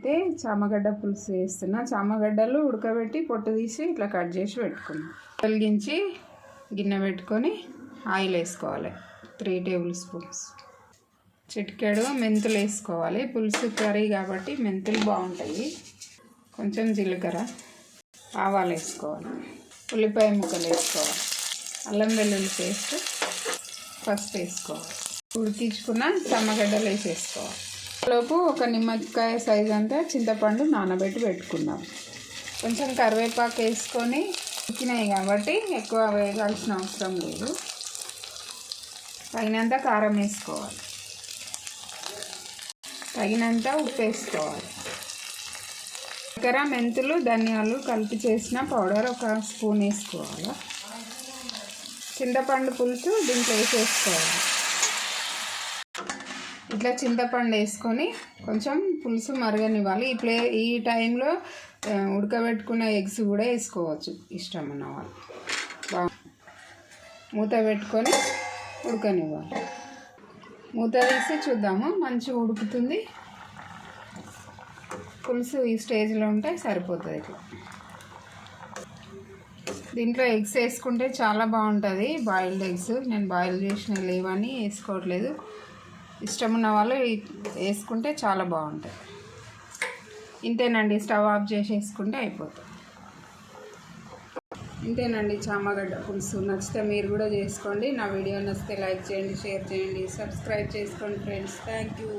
అయితే చామగడ్డ పులుసు వేస్తున్నా. చామగడ్డలు ఉడకబెట్టి పొట్టు తీసి ఇట్లా కట్ చేసి పెట్టుకున్నాం. వెలిగించి గిన్నె పెట్టుకొని ఆయిల్ వేసుకోవాలి. 3 టేబుల్ స్పూన్స్. చిటికెడు మెంతులు వేసుకోవాలి. పులుసు కర్రీ కాబట్టి మెంతులు బాగుంటాయి. కొంచెం జీలకర్ర, ఆవాలు వేసుకోవాలి. ఉల్లిపాయ ముక్కలు వేసుకోవాలి. అల్లం వెల్లుల్లి పేస్ట్, పసుపు వేసుకోవాలి. ఉడికించుకున్న చామగడ్డలు వేసేసుకోవాలి. లోపు ఒక నిమ్మకాయ సైజ్ అంతా చింతపండు నానబెట్టి పెట్టుకుందాం. కొంచెం కరివేపాకు వేసుకొని ఉడికినాయి కాబట్టి ఎక్కువ వేగాల్సిన అవసరం లేదు. తగినంత కారం వేసుకోవాలి. తగినంత ఉప్పు వేసుకోవాలి. చక్కెర, మెంతులు, ధనియాలు కలిపి చేసిన పౌడర్ 1 స్పూన్ వేసుకోవాలి. చింతపండు పులుసు దీంట్లో వేసేసుకోవాలి. ఇట్లా చింతపండు వేసుకొని కొంచెం పులుసు మరగనివ్వాలి. ఈ టైంలో ఉడకబెట్టుకున్న ఎగ్స్ కూడా వేసుకోవచ్చు ఇష్టం ఉన్న వాళ్ళు. మూత పెట్టుకొని ఉడకనివ్వాలి. మూత తీసి చూద్దాము. మంచిగా ఉడుకుతుంది. పులుసు ఈ స్టేజ్లో ఉంటే సరిపోతుంది. ఇట్లా దీంట్లో ఎగ్స్ వేసుకుంటే చాలా బాగుంటుంది. బాయిల్డ్ ఎగ్స్ నేను బాయిల్ చేసిన లేవని వేసుకోవట్లేదు. ఇష్టం ఉన్న వాళ్ళు వేసుకుంటే చాలా బాగుంటుంది. ఇంతేనండి. స్టవ్ ఆఫ్ చేసేసుకుంటే అయిపోతుంది. ఇంతేనండి చామగడ్డ పులుసు. నచ్చితే మీరు కూడా చేసుకోండి. నా వీడియో నచ్చితే లైక్ చేయండి, షేర్ చేయండి, సబ్స్క్రైబ్ చేసుకోండి ఫ్రెండ్స్. Thank you.